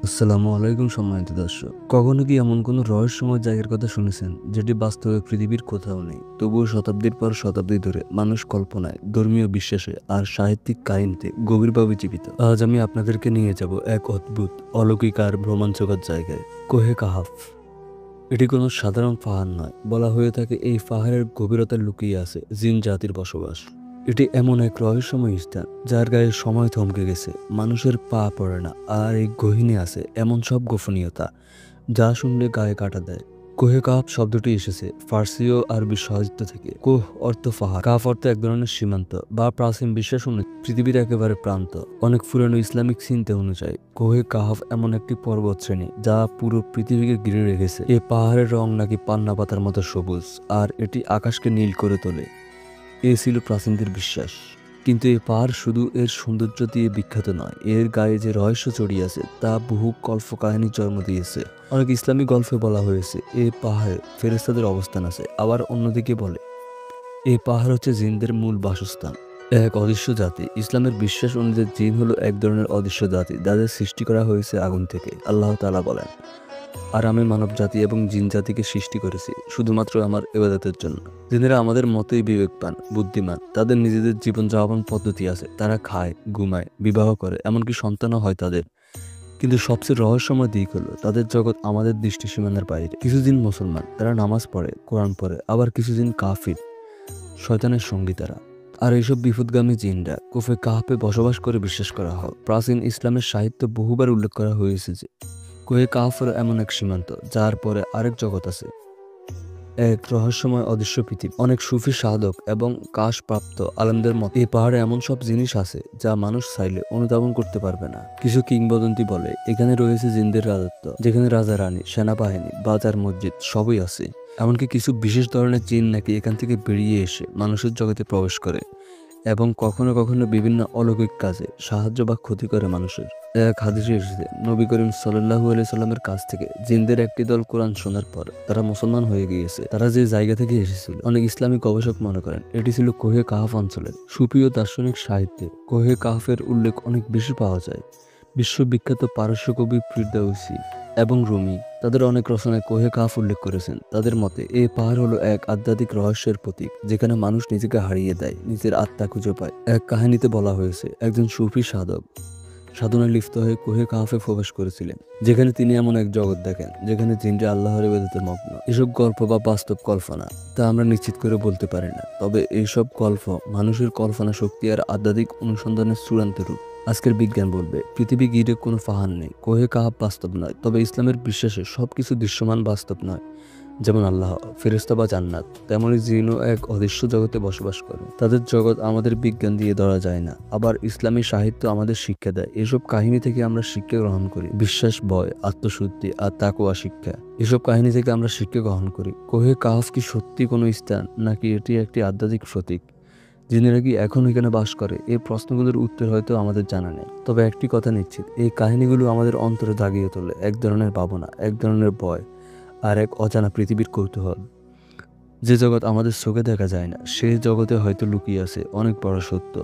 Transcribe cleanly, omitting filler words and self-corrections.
আসসালামু আলাইকুম সম্মানিত দর্শক। কখনো কি এমন কোনো রহস্যময় জায়গার কথা শুনেছেন যেটি বাস্তবে পৃথিবীর কোথাও নেই, তবুও শতাব্দীর পর শতাব্দী ধরে মানুষ কল্পনায়, ধর্মীয় বিশ্বাসে আর সাহিত্যিক কাহিনীতে গভীরভাবে জীবিত? আজ আমি আপনাদেরকে নিয়ে যাব এক অদ্ভুত, অলৌকিক আর রোমাঞ্চকর জায়গায়, কোহে কাহাফ। এটি কোনো সাধারণ পাহাড় নয়, বলা হয়ে থাকে এই পাহাড়ের গভীরতায় লুকিয়ে আছে জিন জাতির বসবাস। এটি এমন এক রহস্যময় স্থান যার গায়ে সময় থমকে গেছে, মানুষের পা পড়ে না, আর এই গহীনে আছে এমন সব গোপনীয়তা যা শুনলে গায়ে কাটা দেয়। কোহে কাহাফ শব্দটি এসেছে ফার্সি ও আরবি সাহিত্য থেকে। কোহ অর্থ পাহাড়, কাফ অর্থ এক ধরনের সীমান্ত বা প্রাচীন বিশ্বাস অনুযায়ী পৃথিবীর একেবারে প্রান্ত। অনেক পুরানো ইসলামিক চিন্তা অনুযায়ী কোহে কাহাফ এমন একটি পর্বত শ্রেণী যা পুরো পৃথিবীকে ঘিরে রেখেছে। এই পাহাড়ের রং নাকি পান্না পাতার মতো সবুজ, আর এটি আকাশকে নীল করে তোলে। এ ছিল প্রাচীনদের বিশ্বাস। কিন্তু এই পাহাড় শুধু এর সৌন্দর্য দিয়ে বিখ্যাত নয়, এর গায়ে যে রহস্য জড়িয়ে আছে তা বহু কল্পকাহিনীর জন্ম দিয়েছে। অনেক ইসলামী গল্পে বলা হয়েছে এই পাহাড়ে ফেরেশতাদের অবস্থান আছে, আবার অন্যদিকে বলে এই পাহাড় হচ্ছে জিনদের মূল বাসস্থান। এক অদৃশ্য জাতি। ইসলামের বিশ্বাস অনুযায়ী জিন হলো এক ধরনের অদৃশ্য জাতি যাদের সৃষ্টি করা হয়েছে আগুন থেকে। আল্লাহ তাআলা বলেন, আর আমি মানব জাতি এবং জিন জাতিকে সৃষ্টি করেছি শুধুমাত্র আমার ইবাদতের জন্য। জিনেরা আমাদের মতোই বিবেকবান, বুদ্ধিমান। তাদের নিজেদের জীবনযাপন পদ্ধতি আছে, তারা খায়, ঘুমায়, বিবাহ করে, এমনকি সন্তানও হয় তাদের। কিন্তু সবচেয়ে রহস্যময় দিক হলো তাদের জগৎ আমাদের দৃষ্টি সীমানার বাইরে। কিছু জিন মুসলমান, তারা নামাজ পড়ে, কোরআন পড়ে, আবার কিছু জিন কাফির, শয়তানের সঙ্গী তারা। আর এইসব বিপদগামী জিনরা কুফে কাহাফে বসবাস করে বিশ্বাস করা হয়। প্রাচীন ইসলামের সাহিত্য বহুবার উল্লেখ করা হয়েছে যে কোহে কাহাফ হলো এমন এক সীমান্ত যার পরে আরেক জগৎ আছে, এক রহস্যময় অদৃশ্য পৃথিবী। অনেক সুফি সাধক এবং কাশপ্রাপ্ত আলেমদের মতে এই পাহাড়ে এমন সব জিনিস আছে যা মানুষ চাইলে অনুধাবন করতে পারবে না। কিছু কিংবদন্তি বলে এখানে রয়েছে জিনদের রাজত্ব, যেখানে রাজা রানী, সেনাবাহিনী, বাজার, মসজিদ সবই আছে। এমনকি কিছু বিশেষ ধরনের জিন নাকি এখান থেকে বেরিয়ে এসে মানুষের জগতে প্রবেশ করে এবং কখনো কখনো বিভিন্ন অলৌকিক কাজে সাহায্য বা ক্ষতি করে মানুষের। এক হাদিসে এসেছে নবী করিম সাল্লাল্লাহু আলাইহি সাল্লামের কাছ থেকে জিনদের একটি দল কোরআন শোনার পর তারা মুসলমান হয়ে গিয়েছে। তারা যে জায়গা থেকে এসেছিল, অনেক ইসলামী গবেষক মনে করেন এটি ছিল কোহে কাহাফ অঞ্চলের। সুফি ও দার্শনিক সাহিত্যে কোহে কাহাফের উল্লেখ অনেক বেশি পাওয়া যায়। বিশ্ববিখ্যাত পারস্য কবি ফিরদাউসি এবং রুমি তাদের অনেক রচনায় কোহে কাহাফ উল্লেখ করেছেন। তাদের মতে এই পাহাড় হলো এক আধ্যাত্মিক রহস্যের প্রতীক, যেখানে মানুষ নিজেকে হারিয়ে দেয়, নিজের আত্মা খুঁজে পায়। এক কাহিনীতে বলা হয়েছে একজন সুফি সাধক সাধনায় লিপ্ত হয়ে কোহে কাহাফে প্রবেশ করেছিলেন, যেখানে তিনি এমন এক জগৎ দেখেন যেখানে জিনরা আল্লাহর ইবাদতে মগ্ন। এসব গল্প বা বাস্তব কল্পনা তা আমরা নিশ্চিত করে বলতে পারি না, তবে এইসব গল্প মানুষের কল্পনা শক্তি আর আধ্যাত্মিক অনুসন্ধানের চূড়ান্ত রূপ। আজকের বিজ্ঞান বলবে পৃথিবী ঘিরে কোনো পাহাড় নেই, কোহে কাহাফ বাস্তব নয়, তবে ইসলামের বিশ্বাসে সবকিছু দৃশ্যমান বাস্তব নয়। যেমন আল্লাহ, ফেরেশতা বা জান্নাত, তেমনই জিনও এক অদৃশ্য জগতে বসবাস করে। তাদের জগৎ আমাদের বিজ্ঞান দিয়ে ধরা যায় না। আবার ইসলামী সাহিত্য আমাদের শিক্ষা দেয়, এসব কাহিনী থেকে আমরা শিক্ষা গ্রহণ করি। বিশ্বাস, ভয়, আত্মশুদ্ধি আর তাকওয়া শিক্ষা, এসব কাহিনী থেকে আমরা শিক্ষা গ্রহণ করি। কোহে কাহাফ কি সত্যি কোনো স্থান, নাকি এটি একটি আধ্যাত্মিক প্রতীক? জিনেরা কি এখন এখানে বাস করে? এই প্রশ্নগুলোর উত্তর হয়তো আমাদের জানা নেই, তবে একটি কথা নিশ্চিত, এই কাহিনীগুলো আমাদের অন্তরে দাগিয়ে তোলে এক ধরনের ভাবনা, এক ধরনের ভয় আর এক অজানা পৃথিবীর কৌতূহল। যে জগৎ আমাদের চোখে দেখা যায় না, সেই জগতে হয়তো লুকিয়ে আছে অনেক বড় সত্য।